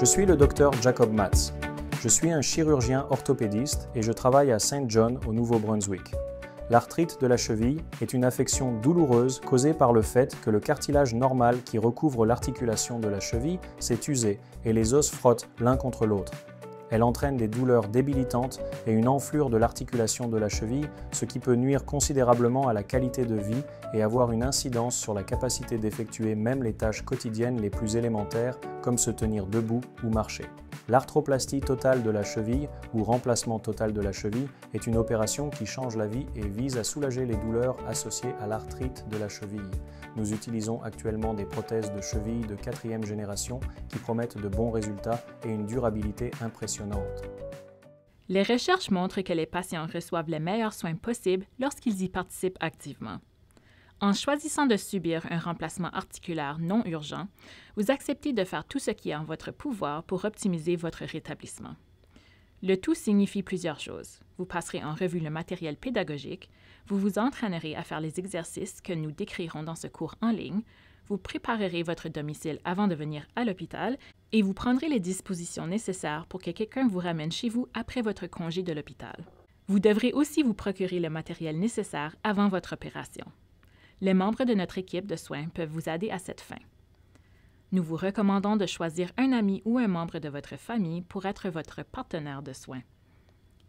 Je suis le docteur Jacob Matz. Je suis un chirurgien orthopédiste et je travaille à Saint John au Nouveau-Brunswick. L'arthrite de la cheville est une affection douloureuse causée par le fait que le cartilage normal qui recouvre l'articulation de la cheville s'est usé et les os frottent l'un contre l'autre. Elle entraîne des douleurs débilitantes et une enflure de l'articulation de la cheville, ce qui peut nuire considérablement à la qualité de vie et avoir une incidence sur la capacité d'effectuer même les tâches quotidiennes les plus élémentaires, comme se tenir debout ou marcher. L'arthroplastie totale de la cheville, ou remplacement total de la cheville, est une opération qui change la vie et vise à soulager les douleurs associées à l'arthrite de la cheville. Nous utilisons actuellement des prothèses de cheville de 4e génération qui promettent de bons résultats et une durabilité impressionnante. Les recherches montrent que les patients reçoivent les meilleurs soins possibles lorsqu'ils y participent activement. En choisissant de subir un remplacement articulaire non urgent, vous acceptez de faire tout ce qui est en votre pouvoir pour optimiser votre rétablissement. Le tout signifie plusieurs choses. Vous passerez en revue le matériel pédagogique, vous vous entraînerez à faire les exercices que nous décrirons dans ce cours en ligne, vous préparerez votre domicile avant de venir à l'hôpital et vous prendrez les dispositions nécessaires pour que quelqu'un vous ramène chez vous après votre congé de l'hôpital. Vous devrez aussi vous procurer le matériel nécessaire avant votre opération. Les membres de notre équipe de soins peuvent vous aider à cette fin. Nous vous recommandons de choisir un ami ou un membre de votre famille pour être votre partenaire de soins.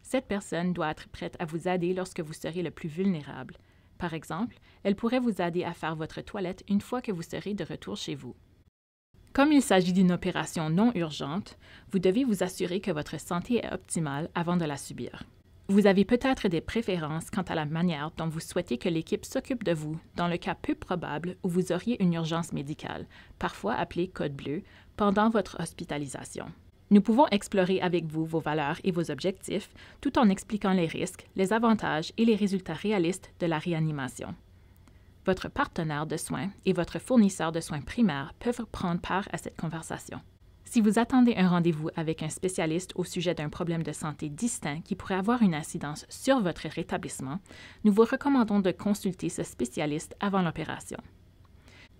Cette personne doit être prête à vous aider lorsque vous serez le plus vulnérable. Par exemple, elle pourrait vous aider à faire votre toilette une fois que vous serez de retour chez vous. Comme il s'agit d'une opération non urgente, vous devez vous assurer que votre santé est optimale avant de la subir. Vous avez peut-être des préférences quant à la manière dont vous souhaitez que l'équipe s'occupe de vous dans le cas peu probable où vous auriez une urgence médicale, parfois appelée code bleu, pendant votre hospitalisation. Nous pouvons explorer avec vous vos valeurs et vos objectifs tout en expliquant les risques, les avantages et les résultats réalistes de la réanimation. Votre partenaire de soins et votre fournisseur de soins primaires peuvent prendre part à cette conversation. Si vous attendez un rendez-vous avec un spécialiste au sujet d'un problème de santé distinct qui pourrait avoir une incidence sur votre rétablissement, nous vous recommandons de consulter ce spécialiste avant l'opération.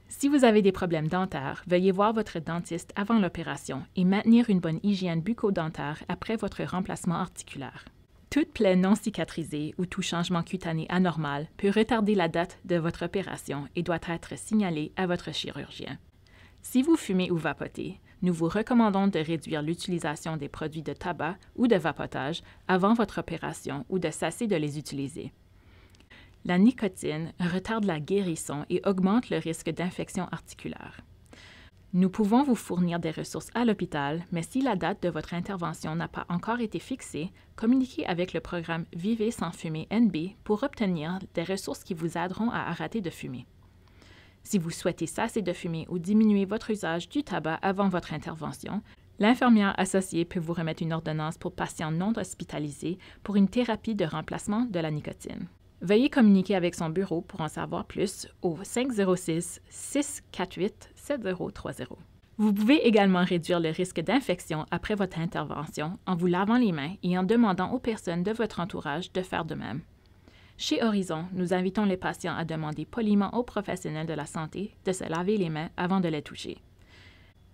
Si vous avez des problèmes dentaires, veuillez voir votre dentiste avant l'opération et maintenir une bonne hygiène bucco-dentaire après votre remplacement articulaire. Toute plaie non cicatrisée ou tout changement cutané anormal peut retarder la date de votre opération et doit être signalé à votre chirurgien. Si vous fumez ou vapotez, nous vous recommandons de réduire l'utilisation des produits de tabac ou de vapotage avant votre opération ou de cesser de les utiliser. La nicotine retarde la guérison et augmente le risque d'infection articulaire. Nous pouvons vous fournir des ressources à l'hôpital, mais si la date de votre intervention n'a pas encore été fixée, communiquez avec le programme Vivez sans fumer NB pour obtenir des ressources qui vous aideront à arrêter de fumer. Si vous souhaitez cesser de fumer ou diminuer votre usage du tabac avant votre intervention, l'infirmière associée peut vous remettre une ordonnance pour patients non hospitalisés pour une thérapie de remplacement de la nicotine. Veuillez communiquer avec son bureau pour en savoir plus au 506-648-7030. Vous pouvez également réduire le risque d'infection après votre intervention en vous lavant les mains et en demandant aux personnes de votre entourage de faire de même. Chez Horizon, nous invitons les patients à demander poliment aux professionnels de la santé de se laver les mains avant de les toucher.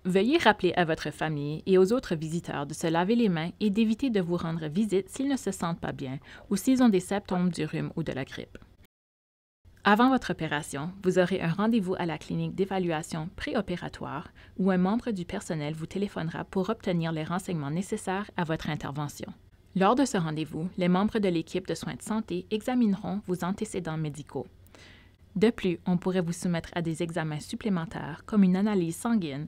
Veuillez rappeler à votre famille et aux autres visiteurs de se laver les mains et d'éviter de vous rendre visite s'ils ne se sentent pas bien ou s'ils ont des symptômes du rhume ou de la grippe. Avant votre opération, vous aurez un rendez-vous à la clinique d'évaluation préopératoire où un membre du personnel vous téléphonera pour obtenir les renseignements nécessaires à votre intervention. Lors de ce rendez-vous, les membres de l'équipe de soins de santé examineront vos antécédents médicaux. De plus, on pourrait vous soumettre à des examens supplémentaires comme une analyse sanguine,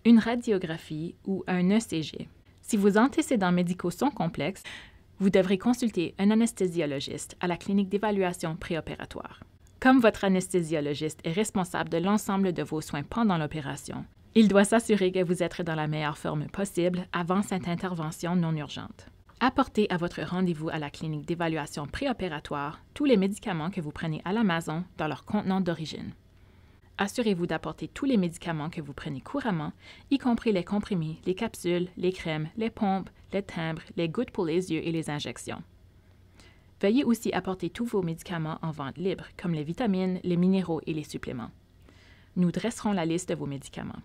une radiographie ou un ECG. Si vos antécédents médicaux sont complexes, vous devrez consulter un anesthésiologiste à la clinique d'évaluation préopératoire. Comme votre anesthésiologiste est responsable de l'ensemble de vos soins pendant l'opération, il doit s'assurer que vous êtes dans la meilleure forme possible avant cette intervention non urgente. Apportez à votre rendez-vous à la clinique d'évaluation préopératoire tous les médicaments que vous prenez à la maison dans leur contenant d'origine. Assurez-vous d'apporter tous les médicaments que vous prenez couramment, y compris les comprimés, les capsules, les crèmes, les pompes, les timbres, les gouttes pour les yeux et les injections. Veuillez aussi apporter tous vos médicaments en vente libre, comme les vitamines, les minéraux et les suppléments. Nous dresserons la liste de vos médicaments.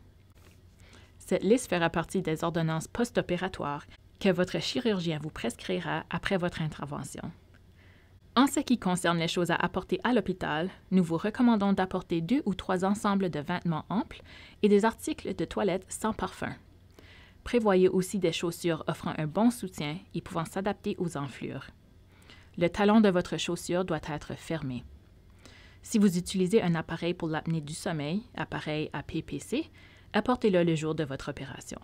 Cette liste fera partie des ordonnances post-opératoires que votre chirurgien vous prescrira après votre intervention. En ce qui concerne les choses à apporter à l'hôpital, nous vous recommandons d'apporter 2 ou 3 ensembles de vêtements amples et des articles de toilette sans parfum. Prévoyez aussi des chaussures offrant un bon soutien et pouvant s'adapter aux enflures. Le talon de votre chaussure doit être fermé. Si vous utilisez un appareil pour l'apnée du sommeil, appareil à PPC, apportez-le le jour de votre opération.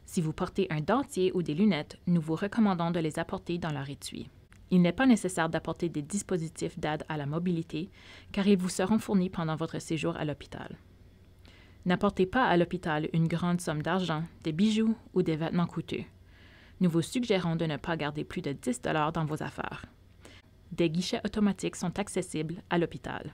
Si vous portez un dentier ou des lunettes, nous vous recommandons de les apporter dans leur étui. Il n'est pas nécessaire d'apporter des dispositifs d'aide à la mobilité, car ils vous seront fournis pendant votre séjour à l'hôpital. N'apportez pas à l'hôpital une grande somme d'argent, des bijoux ou des vêtements coûteux. Nous vous suggérons de ne pas garder plus de 10 $ dans vos affaires. Des guichets automatiques sont accessibles à l'hôpital.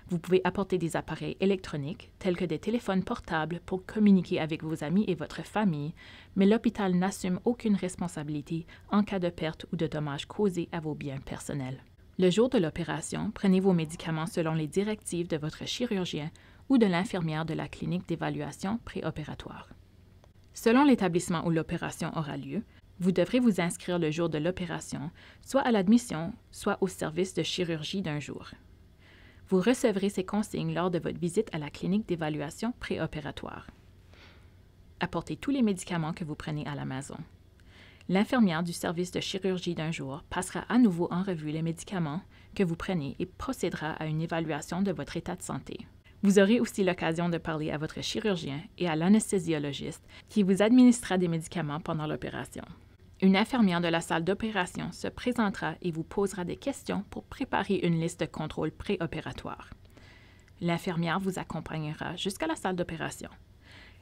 Vous pouvez apporter des appareils électroniques, tels que des téléphones portables, pour communiquer avec vos amis et votre famille, mais l'hôpital n'assume aucune responsabilité en cas de perte ou de dommages causés à vos biens personnels. Le jour de l'opération, prenez vos médicaments selon les directives de votre chirurgien ou de l'infirmière de la clinique d'évaluation préopératoire. Selon l'établissement où l'opération aura lieu, vous devrez vous inscrire le jour de l'opération, soit à l'admission, soit au service de chirurgie d'un jour. Vous recevrez ces consignes lors de votre visite à la clinique d'évaluation préopératoire. Apportez tous les médicaments que vous prenez à la maison. L'infirmière du service de chirurgie d'un jour passera à nouveau en revue les médicaments que vous prenez et procédera à une évaluation de votre état de santé. Vous aurez aussi l'occasion de parler à votre chirurgien et à l'anesthésiologiste qui vous administrera des médicaments pendant l'opération. Une infirmière de la salle d'opération se présentera et vous posera des questions pour préparer une liste de contrôle préopératoire. L'infirmière vous accompagnera jusqu'à la salle d'opération.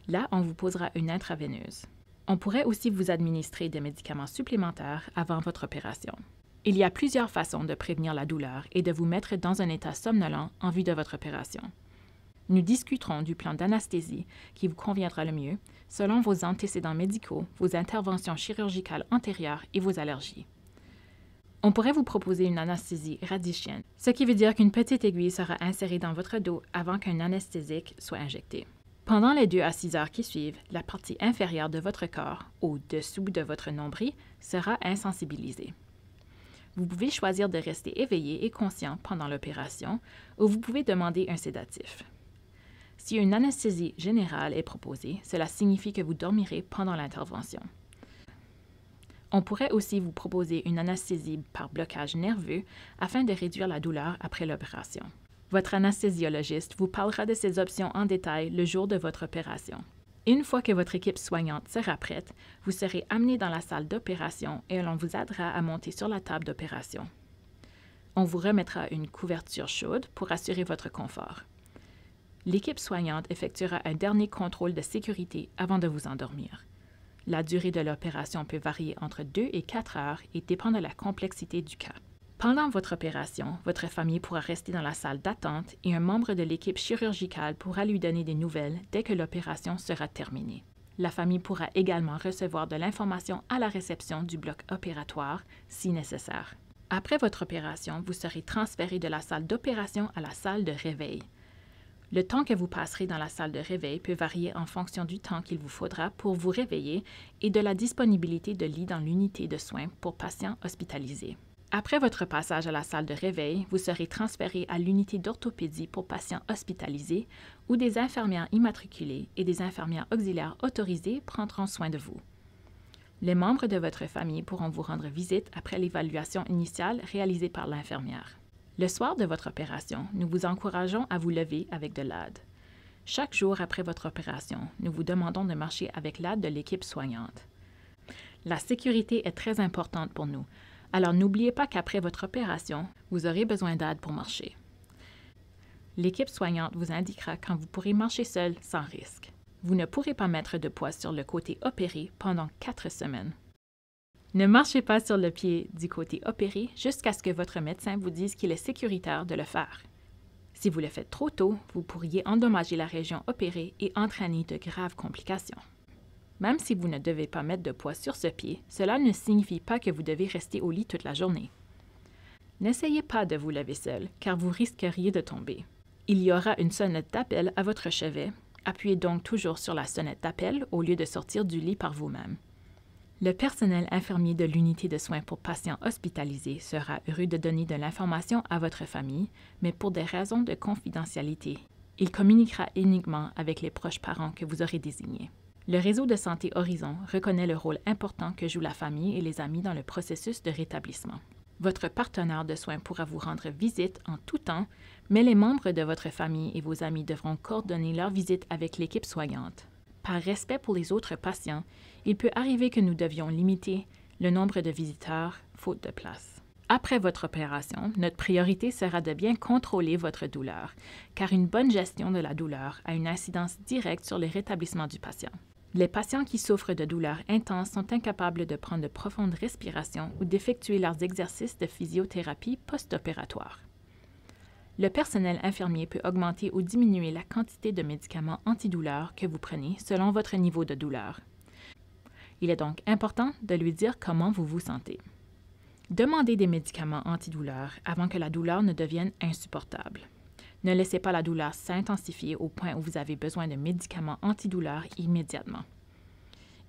Là, on vous posera une intraveineuse. On pourrait aussi vous administrer des médicaments supplémentaires avant votre opération. Il y a plusieurs façons de prévenir la douleur et de vous mettre dans un état somnolent en vue de votre opération. Nous discuterons du plan d'anesthésie qui vous conviendra le mieux, selon vos antécédents médicaux, vos interventions chirurgicales antérieures et vos allergies. On pourrait vous proposer une anesthésie radicienne, ce qui veut dire qu'une petite aiguille sera insérée dans votre dos avant qu'un anesthésique soit injecté. Pendant les 2 à 6 heures qui suivent, la partie inférieure de votre corps, au-dessous de votre nombril, sera insensibilisée. Vous pouvez choisir de rester éveillé et conscient pendant l'opération ou vous pouvez demander un sédatif. Si une anesthésie générale est proposée, cela signifie que vous dormirez pendant l'intervention. On pourrait aussi vous proposer une anesthésie par blocage nerveux afin de réduire la douleur après l'opération. Votre anesthésiologiste vous parlera de ces options en détail le jour de votre opération. Une fois que votre équipe soignante sera prête, vous serez amené dans la salle d'opération et l'on vous aidera à monter sur la table d'opération. On vous remettra une couverture chaude pour assurer votre confort. L'équipe soignante effectuera un dernier contrôle de sécurité avant de vous endormir. La durée de l'opération peut varier entre 2 et 4 heures et dépend de la complexité du cas. Pendant votre opération, votre famille pourra rester dans la salle d'attente et un membre de l'équipe chirurgicale pourra lui donner des nouvelles dès que l'opération sera terminée. La famille pourra également recevoir de l'information à la réception du bloc opératoire si nécessaire. Après votre opération, vous serez transféré de la salle d'opération à la salle de réveil. Le temps que vous passerez dans la salle de réveil peut varier en fonction du temps qu'il vous faudra pour vous réveiller et de la disponibilité de lits dans l'unité de soins pour patients hospitalisés. Après votre passage à la salle de réveil, vous serez transféré à l'unité d'orthopédie pour patients hospitalisés où des infirmières immatriculées et des infirmières auxiliaires autorisées prendront soin de vous. Les membres de votre famille pourront vous rendre visite après l'évaluation initiale réalisée par l'infirmière. Le soir de votre opération, nous vous encourageons à vous lever avec de l'aide. Chaque jour après votre opération, nous vous demandons de marcher avec l'aide de l'équipe soignante. La sécurité est très importante pour nous, alors n'oubliez pas qu'après votre opération, vous aurez besoin d'aide pour marcher. L'équipe soignante vous indiquera quand vous pourrez marcher seul sans risque. Vous ne pourrez pas mettre de poids sur le côté opéré pendant 4 semaines. Ne marchez pas sur le pied du côté opéré jusqu'à ce que votre médecin vous dise qu'il est sécuritaire de le faire. Si vous le faites trop tôt, vous pourriez endommager la région opérée et entraîner de graves complications. Même si vous ne devez pas mettre de poids sur ce pied, cela ne signifie pas que vous devez rester au lit toute la journée. N'essayez pas de vous lever seul, car vous risqueriez de tomber. Il y aura une sonnette d'appel à votre chevet Appuyez donc toujours sur la sonnette d'appel au lieu de sortir du lit par vous-même. Le personnel infirmier de l'unité de soins pour patients hospitalisés sera heureux de donner de l'information à votre famille, mais pour des raisons de confidentialité, il communiquera uniquement avec les proches parents que vous aurez désignés. Le réseau de santé Horizon reconnaît le rôle important que joue la famille et les amis dans le processus de rétablissement. Votre partenaire de soins pourra vous rendre visite en tout temps, mais les membres de votre famille et vos amis devront coordonner leur visite avec l'équipe soignante. Par respect pour les autres patients, il peut arriver que nous devions limiter le nombre de visiteurs faute de place. Après votre opération, notre priorité sera de bien contrôler votre douleur, car une bonne gestion de la douleur a une incidence directe sur le rétablissement du patient. Les patients qui souffrent de douleurs intenses sont incapables de prendre de profondes respirations ou d'effectuer leurs exercices de physiothérapie post-opératoire. Le personnel infirmier peut augmenter ou diminuer la quantité de médicaments antidouleurs que vous prenez selon votre niveau de douleur. Il est donc important de lui dire comment vous vous sentez. Demandez des médicaments antidouleurs avant que la douleur ne devienne insupportable. Ne laissez pas la douleur s'intensifier au point où vous avez besoin de médicaments antidouleurs immédiatement.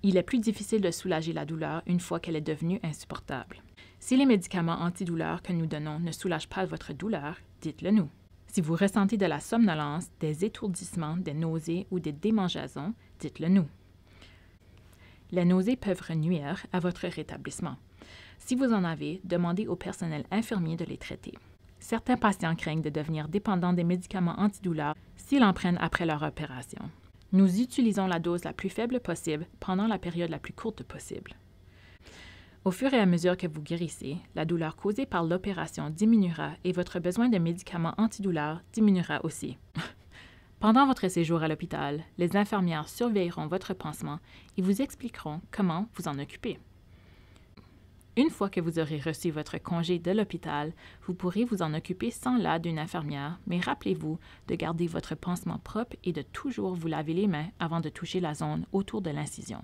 Il est plus difficile de soulager la douleur une fois qu'elle est devenue insupportable. Si les médicaments antidouleurs que nous donnons ne soulagent pas votre douleur, dites-le nous. Si vous ressentez de la somnolence, des étourdissements, des nausées ou des démangeaisons, dites-le nous. Les nausées peuvent nuire à votre rétablissement. Si vous en avez, demandez au personnel infirmier de les traiter. Certains patients craignent de devenir dépendants des médicaments antidouleurs s'ils en prennent après leur opération. Nous utilisons la dose la plus faible possible pendant la période la plus courte possible. Au fur et à mesure que vous guérissez, la douleur causée par l'opération diminuera et votre besoin de médicaments antidouleurs diminuera aussi. Pendant votre séjour à l'hôpital, les infirmières surveilleront votre pansement et vous expliqueront comment vous en occuper. Une fois que vous aurez reçu votre congé de l'hôpital, vous pourrez vous en occuper sans l'aide d'une infirmière, mais rappelez-vous de garder votre pansement propre et de toujours vous laver les mains avant de toucher la zone autour de l'incision.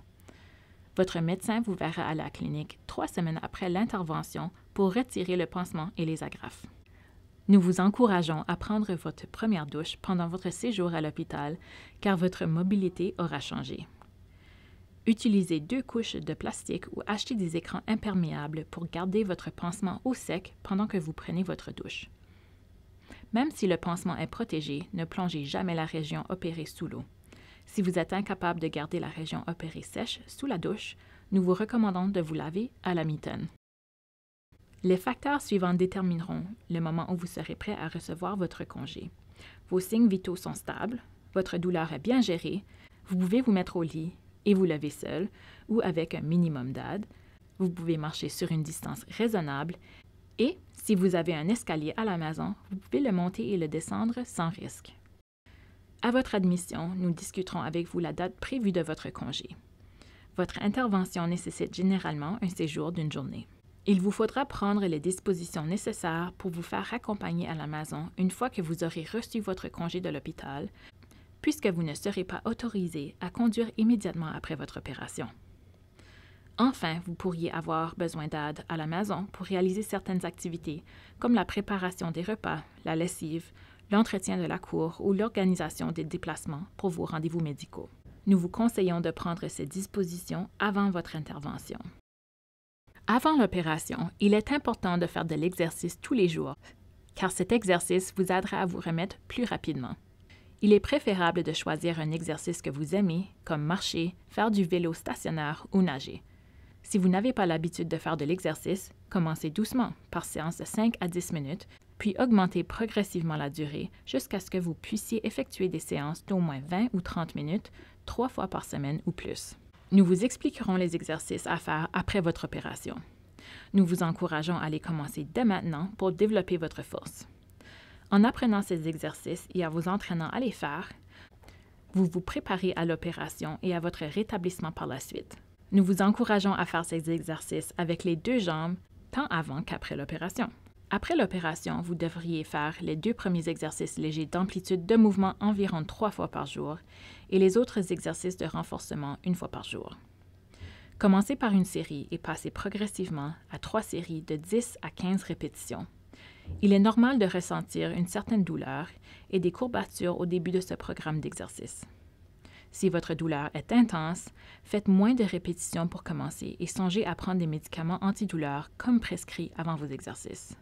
Votre médecin vous verra à la clinique 3 semaines après l'intervention pour retirer le pansement et les agrafes. Nous vous encourageons à prendre votre première douche pendant votre séjour à l'hôpital, car votre mobilité aura changé. Utilisez 2 couches de plastique ou achetez des écrans imperméables pour garder votre pansement au sec pendant que vous prenez votre douche. Même si le pansement est protégé, ne plongez jamais la région opérée sous l'eau. Si vous êtes incapable de garder la région opérée sèche sous la douche, nous vous recommandons de vous laver à la mitaine. Les facteurs suivants détermineront le moment où vous serez prêt à recevoir votre congé. Vos signes vitaux sont stables, votre douleur est bien gérée, vous pouvez vous mettre au lit et vous lever seul ou avec un minimum d'aide, vous pouvez marcher sur une distance raisonnable et, si vous avez un escalier à la maison, vous pouvez le monter et le descendre sans risque. À votre admission, nous discuterons avec vous la date prévue de votre congé. Votre intervention nécessite généralement un séjour d'une journée. Il vous faudra prendre les dispositions nécessaires pour vous faire accompagner à la maison une fois que vous aurez reçu votre congé de l'hôpital, puisque vous ne serez pas autorisé à conduire immédiatement après votre opération. Enfin, vous pourriez avoir besoin d'aide à la maison pour réaliser certaines activités, comme la préparation des repas, la lessive, l'entretien de la cour ou l'organisation des déplacements pour vos rendez-vous médicaux. Nous vous conseillons de prendre ces dispositions avant votre intervention. Avant l'opération, il est important de faire de l'exercice tous les jours, car cet exercice vous aidera à vous remettre plus rapidement. Il est préférable de choisir un exercice que vous aimez, comme marcher, faire du vélo stationnaire ou nager. Si vous n'avez pas l'habitude de faire de l'exercice, commencez doucement, par séance de 5 à 10 minutes, puis augmentez progressivement la durée jusqu'à ce que vous puissiez effectuer des séances d'au moins 20 ou 30 minutes, 3 fois par semaine ou plus. Nous vous expliquerons les exercices à faire après votre opération. Nous vous encourageons à les commencer dès maintenant pour développer votre force. En apprenant ces exercices et en vous entraînant à les faire, vous vous préparez à l'opération et à votre rétablissement par la suite. Nous vous encourageons à faire ces exercices avec les 2 jambes, tant avant qu'après l'opération. Après l'opération, vous devriez faire les 2 premiers exercices légers d'amplitude de mouvement environ 3 fois par jour et les autres exercices de renforcement 1 fois par jour. Commencez par une série et passez progressivement à 3 séries de 10 à 15 répétitions. Il est normal de ressentir une certaine douleur et des courbatures au début de ce programme d'exercice. Si votre douleur est intense, faites moins de répétitions pour commencer et songez à prendre des médicaments antidouleurs comme prescrits avant vos exercices.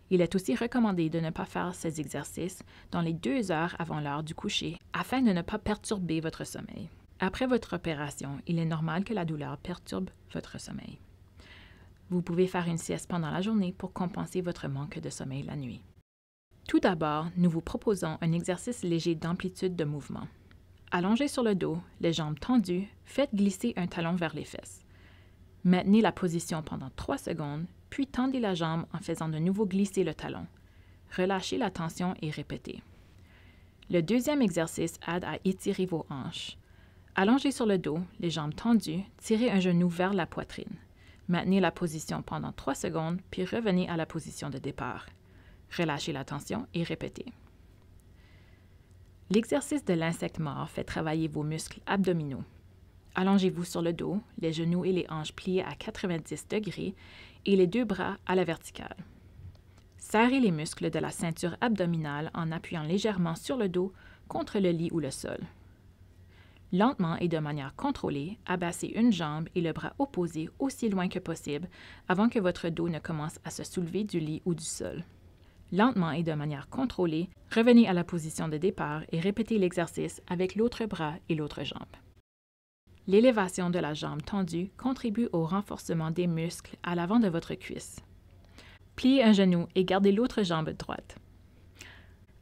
Il est aussi recommandé de ne pas faire ces exercices dans les 2 heures avant l'heure du coucher afin de ne pas perturber votre sommeil. Après votre opération, il est normal que la douleur perturbe votre sommeil. Vous pouvez faire une sieste pendant la journée pour compenser votre manque de sommeil la nuit. Tout d'abord, nous vous proposons un exercice léger d'amplitude de mouvement. Allongé sur le dos, les jambes tendues, faites glisser un talon vers les fesses. Maintenez la position pendant 3 secondes, puis tendez la jambe en faisant de nouveau glisser le talon. Relâchez la tension et répétez. Le deuxième exercice aide à étirer vos hanches. Allongé sur le dos, les jambes tendues, tirez un genou vers la poitrine. Maintenez la position pendant 3 secondes, puis revenez à la position de départ. Relâchez la tension et répétez. L'exercice de l'insecte mort fait travailler vos muscles abdominaux. Allongez-vous sur le dos, les genoux et les hanches pliés à 90 degrés et les 2 bras à la verticale. Serrez les muscles de la ceinture abdominale en appuyant légèrement sur le dos contre le lit ou le sol. Lentement et de manière contrôlée, abaissez une jambe et le bras opposé aussi loin que possible avant que votre dos ne commence à se soulever du lit ou du sol. Lentement et de manière contrôlée, revenez à la position de départ et répétez l'exercice avec l'autre bras et l'autre jambe. L'élévation de la jambe tendue contribue au renforcement des muscles à l'avant de votre cuisse. Pliez un genou et gardez l'autre jambe droite.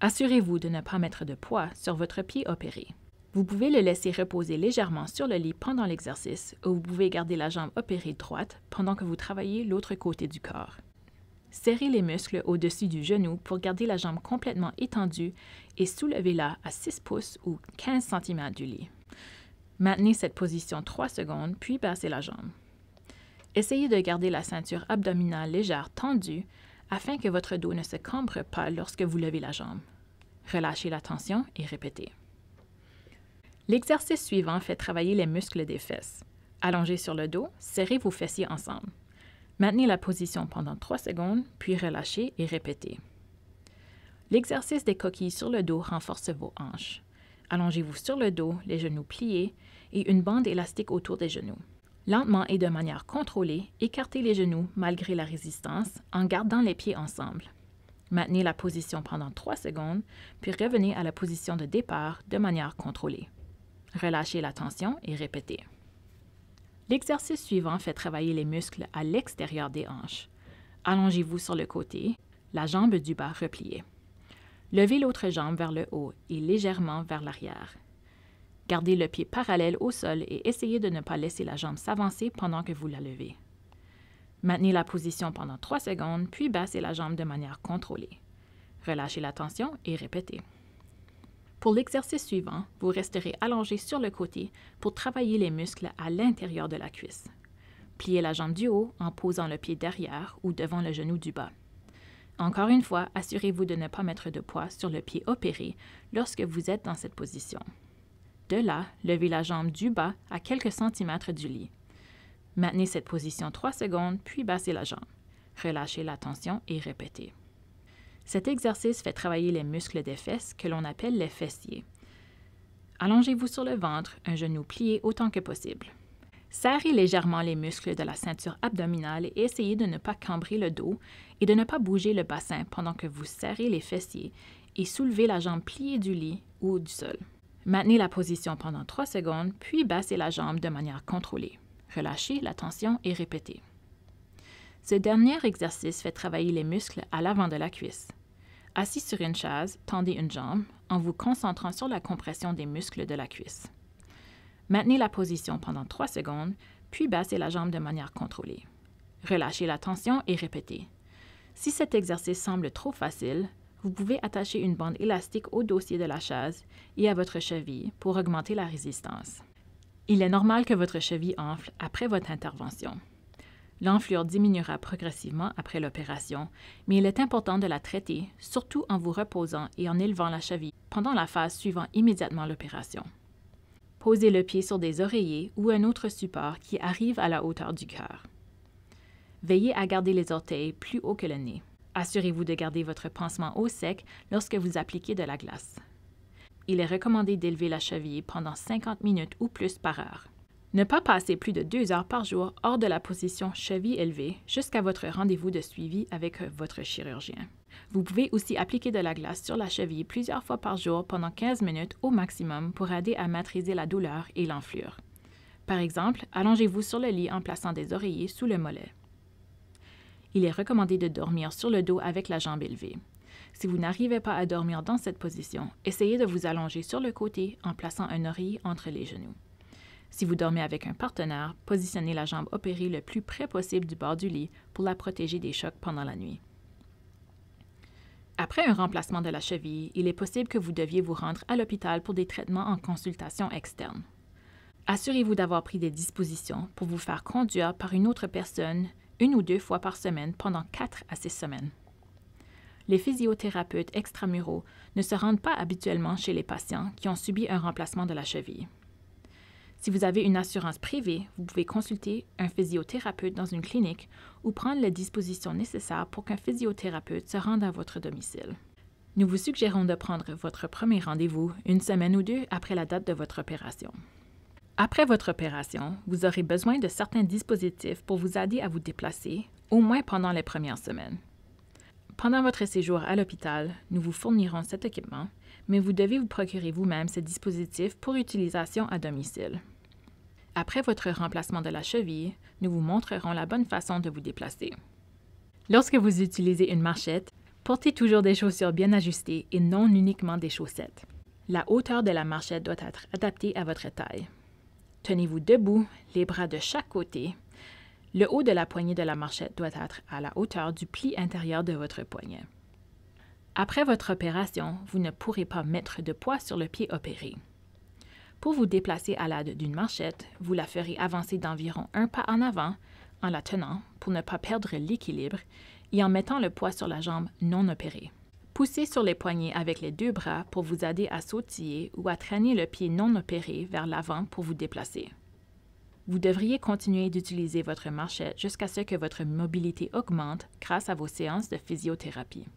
Assurez-vous de ne pas mettre de poids sur votre pied opéré. Vous pouvez le laisser reposer légèrement sur le lit pendant l'exercice ou vous pouvez garder la jambe opérée droite pendant que vous travaillez l'autre côté du corps. Serrez les muscles au-dessus du genou pour garder la jambe complètement étendue et soulevez-la à 6 pouces ou 15 cm du lit. Maintenez cette position 3 secondes, puis baissez la jambe. Essayez de garder la ceinture abdominale légère tendue afin que votre dos ne se cambre pas lorsque vous levez la jambe. Relâchez la tension et répétez. L'exercice suivant fait travailler les muscles des fesses. Allongez sur le dos, serrez vos fessiers ensemble. Maintenez la position pendant 3 secondes, puis relâchez et répétez. L'exercice des coquilles sur le dos renforce vos hanches. Allongez-vous sur le dos, les genoux pliés et une bande élastique autour des genoux. Lentement et de manière contrôlée, écartez les genoux malgré la résistance en gardant les pieds ensemble. Maintenez la position pendant 3 secondes, puis revenez à la position de départ de manière contrôlée. Relâchez la tension et répétez. L'exercice suivant fait travailler les muscles à l'extérieur des hanches. Allongez-vous sur le côté, la jambe du bas repliée. Levez l'autre jambe vers le haut et légèrement vers l'arrière. Gardez le pied parallèle au sol et essayez de ne pas laisser la jambe s'avancer pendant que vous la levez. Maintenez la position pendant 3 secondes, puis baissez la jambe de manière contrôlée. Relâchez la tension et répétez. Pour l'exercice suivant, vous resterez allongé sur le côté pour travailler les muscles à l'intérieur de la cuisse. Pliez la jambe du haut en posant le pied derrière ou devant le genou du bas. Encore une fois, assurez-vous de ne pas mettre de poids sur le pied opéré lorsque vous êtes dans cette position. De là, levez la jambe du bas à quelques centimètres du lit. Maintenez cette position 3 secondes, puis baissez la jambe. Relâchez la tension et répétez. Cet exercice fait travailler les muscles des fesses que l'on appelle les fessiers. Allongez-vous sur le ventre, un genou plié autant que possible. Serrez légèrement les muscles de la ceinture abdominale et essayez de ne pas cambrer le dos et de ne pas bouger le bassin pendant que vous serrez les fessiers et soulevez la jambe pliée du lit ou du sol. Maintenez la position pendant 3 secondes, puis baissez la jambe de manière contrôlée. Relâchez la tension et répétez. Ce dernier exercice fait travailler les muscles à l'avant de la cuisse. Assis sur une chaise, tendez une jambe en vous concentrant sur la compression des muscles de la cuisse. Maintenez la position pendant 3 secondes, puis baissez la jambe de manière contrôlée. Relâchez la tension et répétez. Si cet exercice semble trop facile, vous pouvez attacher une bande élastique au dossier de la chaise et à votre cheville pour augmenter la résistance. Il est normal que votre cheville enfle après votre intervention. L'enflure diminuera progressivement après l'opération, mais il est important de la traiter, surtout en vous reposant et en élevant la cheville pendant la phase suivant immédiatement l'opération. Posez le pied sur des oreillers ou un autre support qui arrive à la hauteur du cœur. Veillez à garder les orteils plus haut que le nez. Assurez-vous de garder votre pansement au sec lorsque vous appliquez de la glace. il est recommandé d'élever la cheville pendant 50 minutes ou plus par heure. Ne pas passer plus de 2 heures par jour hors de la position cheville élevée jusqu'à votre rendez-vous de suivi avec votre chirurgien. Vous pouvez aussi appliquer de la glace sur la cheville plusieurs fois par jour pendant 15 minutes au maximum pour aider à maîtriser la douleur et l'enflure. Par exemple, allongez-vous sur le lit en plaçant des oreillers sous le mollet. Il est recommandé de dormir sur le dos avec la jambe élevée. Si vous n'arrivez pas à dormir dans cette position, essayez de vous allonger sur le côté en plaçant un oreiller entre les genoux. Si vous dormez avec un partenaire, positionnez la jambe opérée le plus près possible du bord du lit pour la protéger des chocs pendant la nuit. Après un remplacement de la cheville, il est possible que vous deviez vous rendre à l'hôpital pour des traitements en consultation externe. Assurez-vous d'avoir pris des dispositions pour vous faire conduire par une autre personne 1 ou 2 fois par semaine pendant 4 à 6 semaines. Les physiothérapeutes extramuraux ne se rendent pas habituellement chez les patients qui ont subi un remplacement de la cheville. Si vous avez une assurance privée, vous pouvez consulter un physiothérapeute dans une clinique ou prendre les dispositions nécessaires pour qu'un physiothérapeute se rende à votre domicile. Nous vous suggérons de prendre votre premier rendez-vous 1 semaine ou 2 après la date de votre opération. Après votre opération, vous aurez besoin de certains dispositifs pour vous aider à vous déplacer, au moins pendant les premières semaines. Pendant votre séjour à l'hôpital, nous vous fournirons cet équipement, mais vous devez vous procurer vous-même ces dispositifs pour utilisation à domicile. Après votre remplacement de la cheville, nous vous montrerons la bonne façon de vous déplacer. Lorsque vous utilisez une marchette, portez toujours des chaussures bien ajustées et non uniquement des chaussettes. La hauteur de la marchette doit être adaptée à votre taille. Tenez-vous debout, les bras de chaque côté. Le haut de la poignée de la marchette doit être à la hauteur du pli intérieur de votre poignet. Après votre opération, vous ne pourrez pas mettre de poids sur le pied opéré. Pour vous déplacer à l'aide d'une marchette, vous la ferez avancer d'environ 1 pas en avant en la tenant pour ne pas perdre l'équilibre et en mettant le poids sur la jambe non opérée. Poussez sur les poignets avec les 2 bras pour vous aider à sautiller ou à traîner le pied non opéré vers l'avant pour vous déplacer. Vous devriez continuer d'utiliser votre marchette jusqu'à ce que votre mobilité augmente grâce à vos séances de physiothérapie.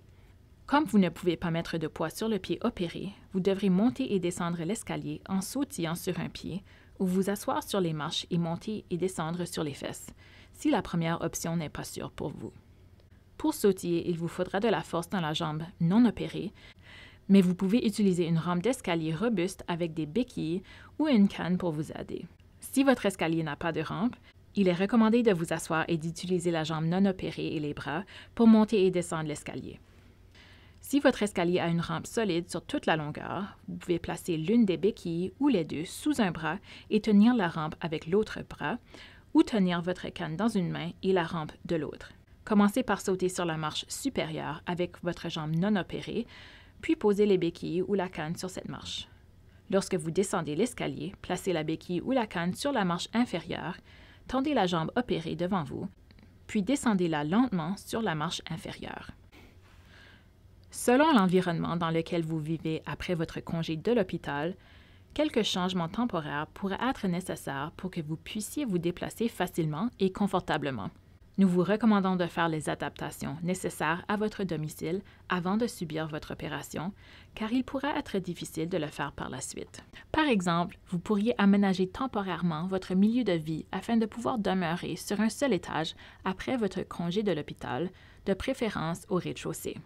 Comme vous ne pouvez pas mettre de poids sur le pied opéré, vous devrez monter et descendre l'escalier en sautillant sur un pied ou vous asseoir sur les marches et monter et descendre sur les fesses, si la première option n'est pas sûre pour vous. Pour sautiller, il vous faudra de la force dans la jambe non opérée, mais vous pouvez utiliser une rampe d'escalier robuste avec des béquilles ou une canne pour vous aider. Si votre escalier n'a pas de rampe, il est recommandé de vous asseoir et d'utiliser la jambe non opérée et les bras pour monter et descendre l'escalier. Si votre escalier a une rampe solide sur toute la longueur, vous pouvez placer l'une des béquilles ou les 2 sous un bras et tenir la rampe avec l'autre bras, ou tenir votre canne dans une main et la rampe de l'autre. Commencez par sauter sur la marche supérieure avec votre jambe non opérée, puis posez les béquilles ou la canne sur cette marche. Lorsque vous descendez l'escalier, placez la béquille ou la canne sur la marche inférieure, tendez la jambe opérée devant vous, puis descendez-la lentement sur la marche inférieure. Selon l'environnement dans lequel vous vivez après votre congé de l'hôpital, quelques changements temporaires pourraient être nécessaires pour que vous puissiez vous déplacer facilement et confortablement. Nous vous recommandons de faire les adaptations nécessaires à votre domicile avant de subir votre opération, car il pourrait être difficile de le faire par la suite. Par exemple, vous pourriez aménager temporairement votre milieu de vie afin de pouvoir demeurer sur un seul étage après votre congé de l'hôpital, de préférence au rez-de-chaussée.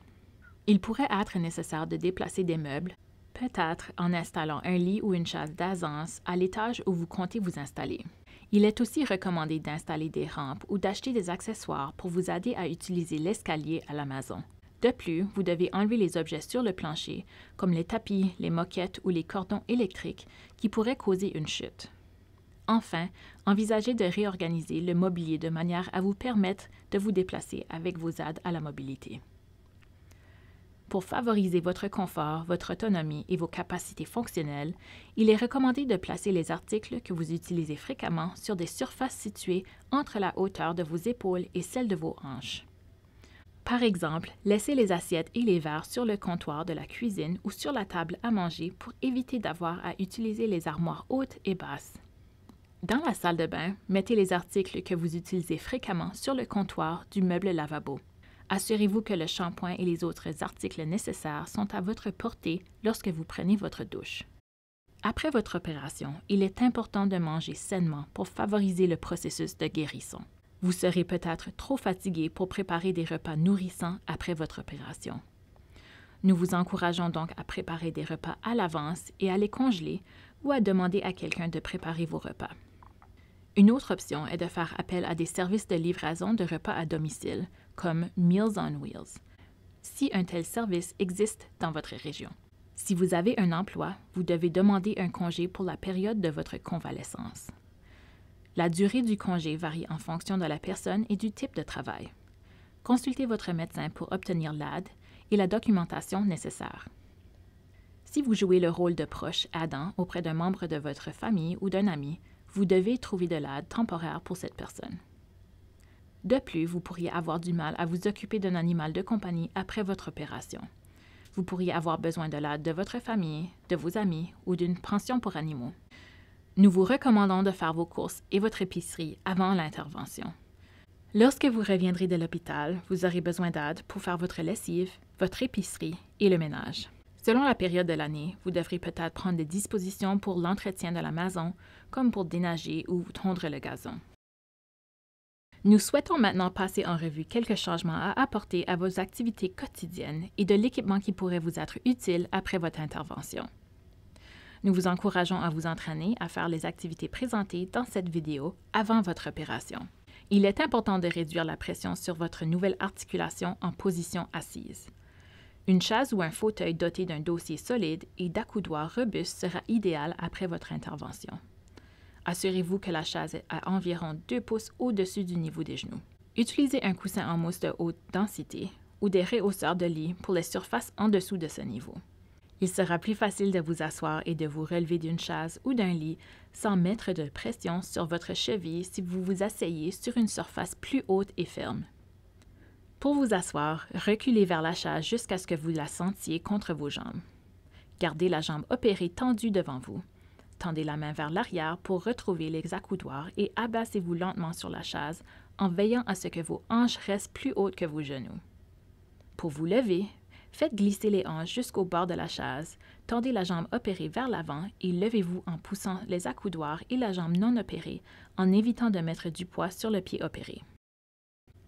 Il pourrait être nécessaire de déplacer des meubles, peut-être en installant un lit ou une chaise d'aisance à l'étage où vous comptez vous installer. Il est aussi recommandé d'installer des rampes ou d'acheter des accessoires pour vous aider à utiliser l'escalier à la maison. De plus, vous devez enlever les objets sur le plancher, comme les tapis, les moquettes ou les cordons électriques, qui pourraient causer une chute. Enfin, envisagez de réorganiser le mobilier de manière à vous permettre de vous déplacer avec vos aides à la mobilité. Pour favoriser votre confort, votre autonomie et vos capacités fonctionnelles, il est recommandé de placer les articles que vous utilisez fréquemment sur des surfaces situées entre la hauteur de vos épaules et celle de vos hanches. Par exemple, laissez les assiettes et les verres sur le comptoir de la cuisine ou sur la table à manger pour éviter d'avoir à utiliser les armoires hautes et basses. Dans la salle de bain, mettez les articles que vous utilisez fréquemment sur le comptoir du meuble lavabo. Assurez-vous que le shampoing et les autres articles nécessaires sont à votre portée lorsque vous prenez votre douche. Après votre opération, il est important de manger sainement pour favoriser le processus de guérison. Vous serez peut-être trop fatigué pour préparer des repas nourrissants après votre opération. Nous vous encourageons donc à préparer des repas à l'avance et à les congeler ou à demander à quelqu'un de préparer vos repas. Une autre option est de faire appel à des services de livraison de repas à domicile, comme Meals on Wheels, si un tel service existe dans votre région. Si vous avez un emploi, vous devez demander un congé pour la période de votre convalescence. La durée du congé varie en fonction de la personne et du type de travail. Consultez votre médecin pour obtenir l'aide et la documentation nécessaire. Si vous jouez le rôle de proche aidant auprès d'un membre de votre famille ou d'un ami, vous devez trouver de l'aide temporaire pour cette personne. De plus, vous pourriez avoir du mal à vous occuper d'un animal de compagnie après votre opération. Vous pourriez avoir besoin de l'aide de votre famille, de vos amis ou d'une pension pour animaux. Nous vous recommandons de faire vos courses et votre épicerie avant l'intervention. Lorsque vous reviendrez de l'hôpital, vous aurez besoin d'aide pour faire votre lessive, votre épicerie et le ménage. Selon la période de l'année, vous devrez peut-être prendre des dispositions pour l'entretien de la maison, comme pour déneiger ou tondre le gazon. Nous souhaitons maintenant passer en revue quelques changements à apporter à vos activités quotidiennes et de l'équipement qui pourrait vous être utile après votre intervention. Nous vous encourageons à vous entraîner à faire les activités présentées dans cette vidéo avant votre opération. Il est important de réduire la pression sur votre nouvelle articulation en position assise. Une chaise ou un fauteuil doté d'un dossier solide et d'accoudoirs robustes sera idéal après votre intervention. Assurez-vous que la chaise est à environ 2 pouces au-dessus du niveau des genoux. Utilisez un coussin en mousse de haute densité ou des rehausseurs de lit pour les surfaces en dessous de ce niveau. Il sera plus facile de vous asseoir et de vous relever d'une chaise ou d'un lit sans mettre de pression sur votre cheville si vous vous asseyez sur une surface plus haute et ferme. Pour vous asseoir, reculez vers la chaise jusqu'à ce que vous la sentiez contre vos jambes. Gardez la jambe opérée tendue devant vous. Tendez la main vers l'arrière pour retrouver les accoudoirs et abaissez-vous lentement sur la chaise en veillant à ce que vos hanches restent plus hautes que vos genoux. Pour vous lever, faites glisser les hanches jusqu'au bord de la chaise, tendez la jambe opérée vers l'avant et levez-vous en poussant les accoudoirs et la jambe non opérée en évitant de mettre du poids sur le pied opéré.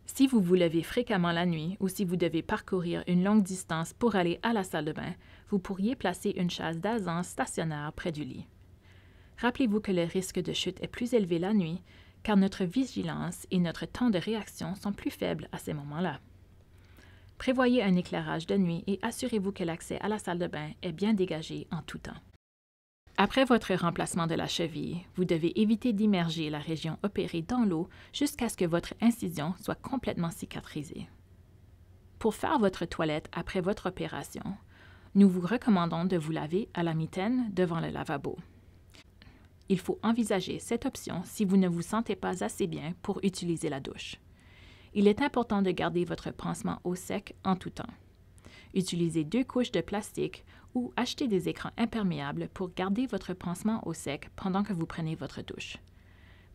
Si vous vous levez fréquemment la nuit ou si vous devez parcourir une longue distance pour aller à la salle de bain, vous pourriez placer une chaise d'aisance stationnaire près du lit. Rappelez-vous que le risque de chute est plus élevé la nuit, car notre vigilance et notre temps de réaction sont plus faibles à ces moments-là. Prévoyez un éclairage de nuit et assurez-vous que l'accès à la salle de bain est bien dégagé en tout temps. Après votre remplacement de la cheville, vous devez éviter d'immerger la région opérée dans l'eau jusqu'à ce que votre incision soit complètement cicatrisée. Pour faire votre toilette après votre opération, nous vous recommandons de vous laver à la mitaine devant le lavabo. Il faut envisager cette option si vous ne vous sentez pas assez bien pour utiliser la douche. Il est important de garder votre pansement au sec en tout temps. Utilisez 2 couches de plastique ou achetez des écrans imperméables pour garder votre pansement au sec pendant que vous prenez votre douche.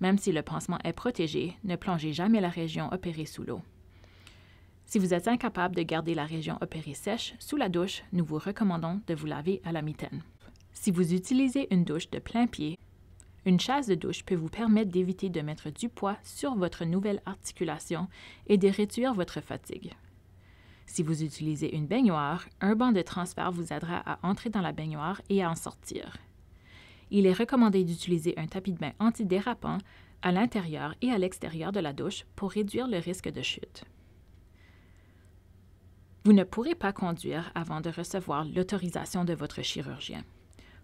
Même si le pansement est protégé, ne plongez jamais la région opérée sous l'eau. Si vous êtes incapable de garder la région opérée sèche sous la douche, nous vous recommandons de vous laver à la mitaine. Si vous utilisez une douche de plein pied, une chaise de douche peut vous permettre d'éviter de mettre du poids sur votre nouvelle articulation et de réduire votre fatigue. Si vous utilisez une baignoire, un banc de transfert vous aidera à entrer dans la baignoire et à en sortir. Il est recommandé d'utiliser un tapis de bain antidérapant à l'intérieur et à l'extérieur de la douche pour réduire le risque de chute. Vous ne pourrez pas conduire avant de recevoir l'autorisation de votre chirurgien.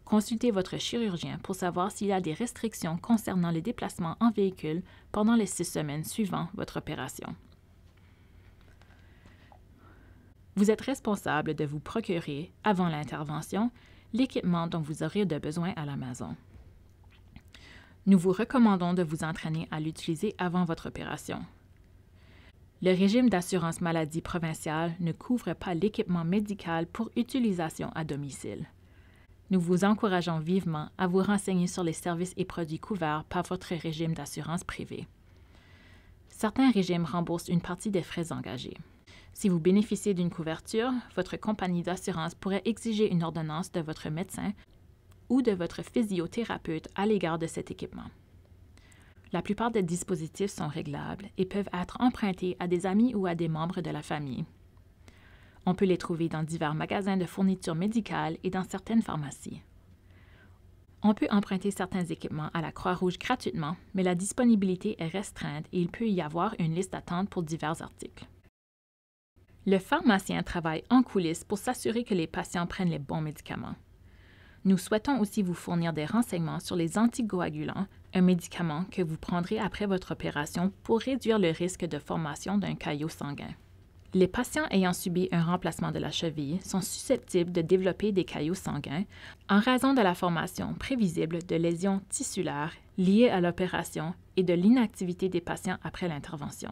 Consultez votre chirurgien pour savoir s'il y a des restrictions concernant les déplacements en véhicule pendant les 6 semaines suivant votre opération. Vous êtes responsable de vous procurer, avant l'intervention, l'équipement dont vous aurez besoin à la maison. Nous vous recommandons de vous entraîner à l'utiliser avant votre opération. Le régime d'assurance maladie provinciale ne couvre pas l'équipement médical pour utilisation à domicile. Nous vous encourageons vivement à vous renseigner sur les services et produits couverts par votre régime d'assurance privée. Certains régimes remboursent une partie des frais engagés. Si vous bénéficiez d'une couverture, votre compagnie d'assurance pourrait exiger une ordonnance de votre médecin ou de votre physiothérapeute à l'égard de cet équipement. La plupart des dispositifs sont réglables et peuvent être empruntés à des amis ou à des membres de la famille. On peut les trouver dans divers magasins de fournitures médicales et dans certaines pharmacies. On peut emprunter certains équipements à la Croix-Rouge gratuitement, mais la disponibilité est restreinte et il peut y avoir une liste d'attente pour divers articles. Le pharmacien travaille en coulisses pour s'assurer que les patients prennent les bons médicaments. Nous souhaitons aussi vous fournir des renseignements sur les anticoagulants, un médicament que vous prendrez après votre opération pour réduire le risque de formation d'un caillot sanguin. Les patients ayant subi un remplacement de la cheville sont susceptibles de développer des caillots sanguins en raison de la formation prévisible de lésions tissulaires liées à l'opération et de l'inactivité des patients après l'intervention.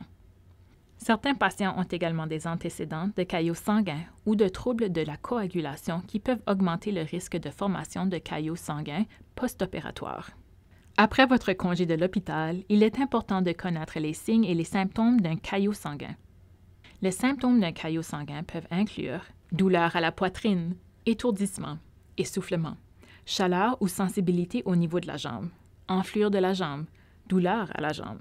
Certains patients ont également des antécédents de caillots sanguins ou de troubles de la coagulation qui peuvent augmenter le risque de formation de caillots sanguins post-opératoires. Après votre congé de l'hôpital, il est important de connaître les signes et les symptômes d'un caillot sanguin. Les symptômes d'un caillot sanguin peuvent inclure douleur à la poitrine, étourdissement, essoufflement, chaleur ou sensibilité au niveau de la jambe, enflure de la jambe, douleur à la jambe.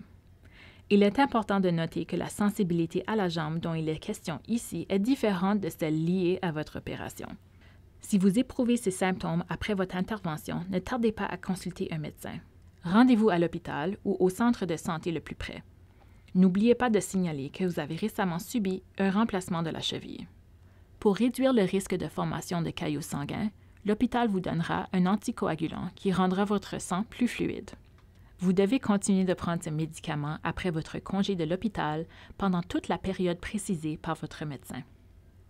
Il est important de noter que la sensibilité à la jambe dont il est question ici est différente de celle liée à votre opération. Si vous éprouvez ces symptômes après votre intervention, ne tardez pas à consulter un médecin. Rendez-vous à l'hôpital ou au centre de santé le plus près. N'oubliez pas de signaler que vous avez récemment subi un remplacement de la cheville. Pour réduire le risque de formation de caillots sanguins, l'hôpital vous donnera un anticoagulant qui rendra votre sang plus fluide. Vous devez continuer de prendre ce médicament après votre congé de l'hôpital pendant toute la période précisée par votre médecin.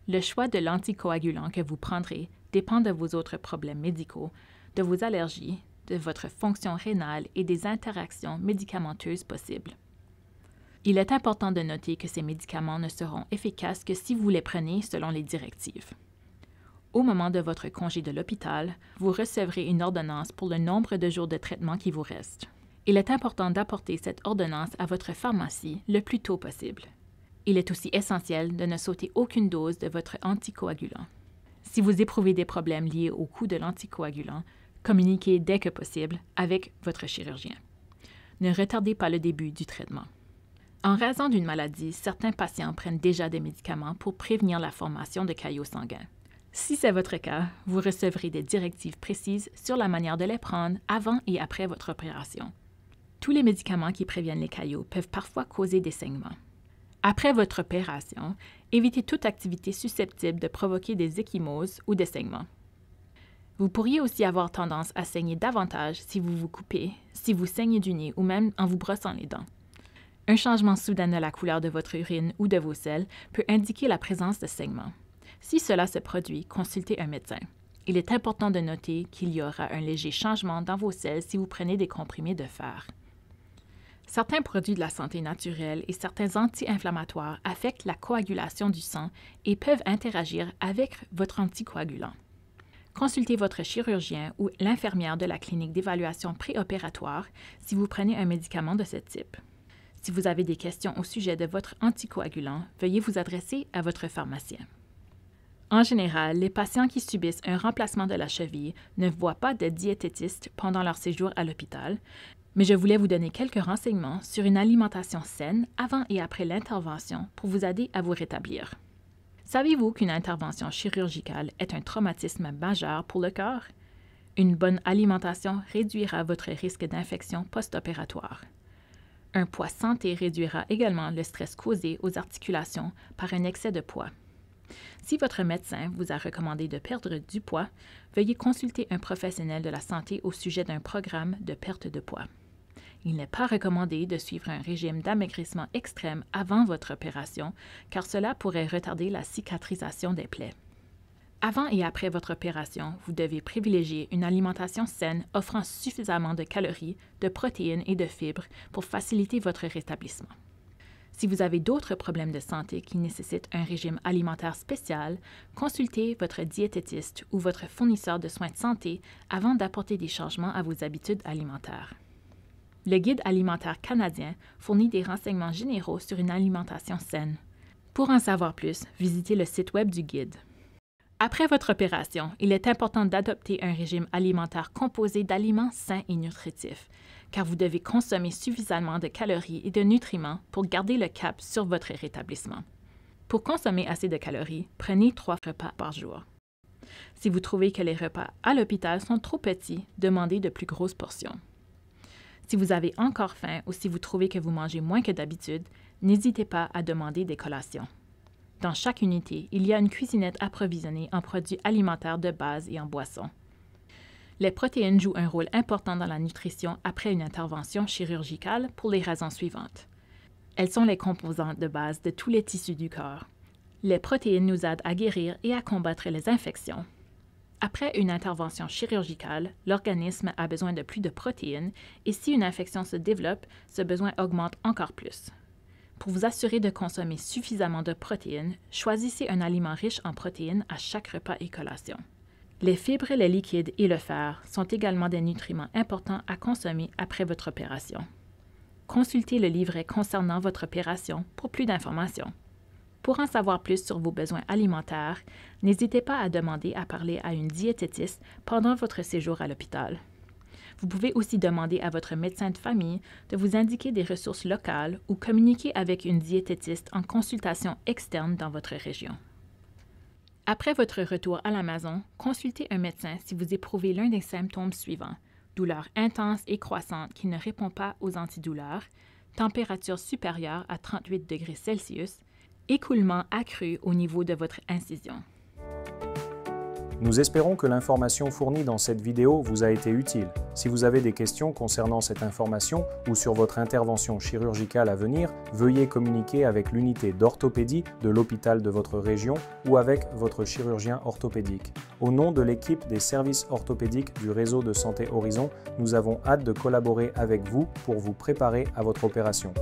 Le choix de l'anticoagulant que vous prendrez dépend de vos autres problèmes médicaux, de vos allergies, de votre fonction rénale et des interactions médicamenteuses possibles. Il est important de noter que ces médicaments ne seront efficaces que si vous les prenez selon les directives. Au moment de votre congé de l'hôpital, vous recevrez une ordonnance pour le nombre de jours de traitement qui vous reste. Il est important d'apporter cette ordonnance à votre pharmacie le plus tôt possible. Il est aussi essentiel de ne sauter aucune dose de votre anticoagulant. Si vous éprouvez des problèmes liés au coût de l'anticoagulant, communiquez dès que possible avec votre chirurgien. Ne retardez pas le début du traitement. En raison d'une maladie, certains patients prennent déjà des médicaments pour prévenir la formation de caillots sanguins. Si c'est votre cas, vous recevrez des directives précises sur la manière de les prendre avant et après votre opération. Tous les médicaments qui préviennent les caillots peuvent parfois causer des saignements. Après votre opération, évitez toute activité susceptible de provoquer des ecchymoses ou des saignements. Vous pourriez aussi avoir tendance à saigner davantage si vous vous coupez, si vous saignez du nez ou même en vous brossant les dents. Un changement soudain de la couleur de votre urine ou de vos selles peut indiquer la présence de saignements. Si cela se produit, consultez un médecin. Il est important de noter qu'il y aura un léger changement dans vos selles si vous prenez des comprimés de fer. Certains produits de la santé naturelle et certains anti-inflammatoires affectent la coagulation du sang et peuvent interagir avec votre anticoagulant. Consultez votre chirurgien ou l'infirmière de la clinique d'évaluation préopératoire si vous prenez un médicament de ce type. Si vous avez des questions au sujet de votre anticoagulant, veuillez vous adresser à votre pharmacien. En général, les patients qui subissent un remplacement de la cheville ne voient pas de diététiste pendant leur séjour à l'hôpital, mais je voulais vous donner quelques renseignements sur une alimentation saine avant et après l'intervention pour vous aider à vous rétablir. Savez-vous qu'une intervention chirurgicale est un traumatisme majeur pour le corps? Une bonne alimentation réduira votre risque d'infection post-opératoire. Un poids santé réduira également le stress causé aux articulations par un excès de poids. Si votre médecin vous a recommandé de perdre du poids, veuillez consulter un professionnel de la santé au sujet d'un programme de perte de poids. Il n'est pas recommandé de suivre un régime d'amaigrissement extrême avant votre opération, car cela pourrait retarder la cicatrisation des plaies. Avant et après votre opération, vous devez privilégier une alimentation saine offrant suffisamment de calories, de protéines et de fibres pour faciliter votre rétablissement. Si vous avez d'autres problèmes de santé qui nécessitent un régime alimentaire spécial, consultez votre diététiste ou votre fournisseur de soins de santé avant d'apporter des changements à vos habitudes alimentaires. Le Guide alimentaire canadien fournit des renseignements généraux sur une alimentation saine. Pour en savoir plus, visitez le site web du guide. Après votre opération, il est important d'adopter un régime alimentaire composé d'aliments sains et nutritifs, car vous devez consommer suffisamment de calories et de nutriments pour garder le cap sur votre rétablissement. Pour consommer assez de calories, prenez 3 repas par jour. Si vous trouvez que les repas à l'hôpital sont trop petits, demandez de plus grosses portions. Si vous avez encore faim ou si vous trouvez que vous mangez moins que d'habitude, n'hésitez pas à demander des collations. Dans chaque unité, il y a une cuisinette approvisionnée en produits alimentaires de base et en boissons. Les protéines jouent un rôle important dans la nutrition après une intervention chirurgicale pour les raisons suivantes. Elles sont les composantes de base de tous les tissus du corps. Les protéines nous aident à guérir et à combattre les infections. Après une intervention chirurgicale, l'organisme a besoin de plus de protéines et si une infection se développe, ce besoin augmente encore plus. Pour vous assurer de consommer suffisamment de protéines, choisissez un aliment riche en protéines à chaque repas et collation. Les fibres, les liquides et le fer sont également des nutriments importants à consommer après votre opération. Consultez le livret concernant votre opération pour plus d'informations. Pour en savoir plus sur vos besoins alimentaires, n'hésitez pas à demander à parler à une diététiste pendant votre séjour à l'hôpital. Vous pouvez aussi demander à votre médecin de famille de vous indiquer des ressources locales ou communiquer avec une diététiste en consultation externe dans votre région. Après votre retour à la maison, consultez un médecin si vous éprouvez l'un des symptômes suivants: douleur intense et croissante qui ne répond pas aux antidouleurs, température supérieure à 38 degrés Celsius, écoulement accru au niveau de votre incision. Nous espérons que l'information fournie dans cette vidéo vous a été utile. Si vous avez des questions concernant cette information ou sur votre intervention chirurgicale à venir, veuillez communiquer avec l'unité d'orthopédie de l'hôpital de votre région ou avec votre chirurgien orthopédique. Au nom de l'équipe des services orthopédiques du réseau de Santé Horizon, nous avons hâte de collaborer avec vous pour vous préparer à votre opération.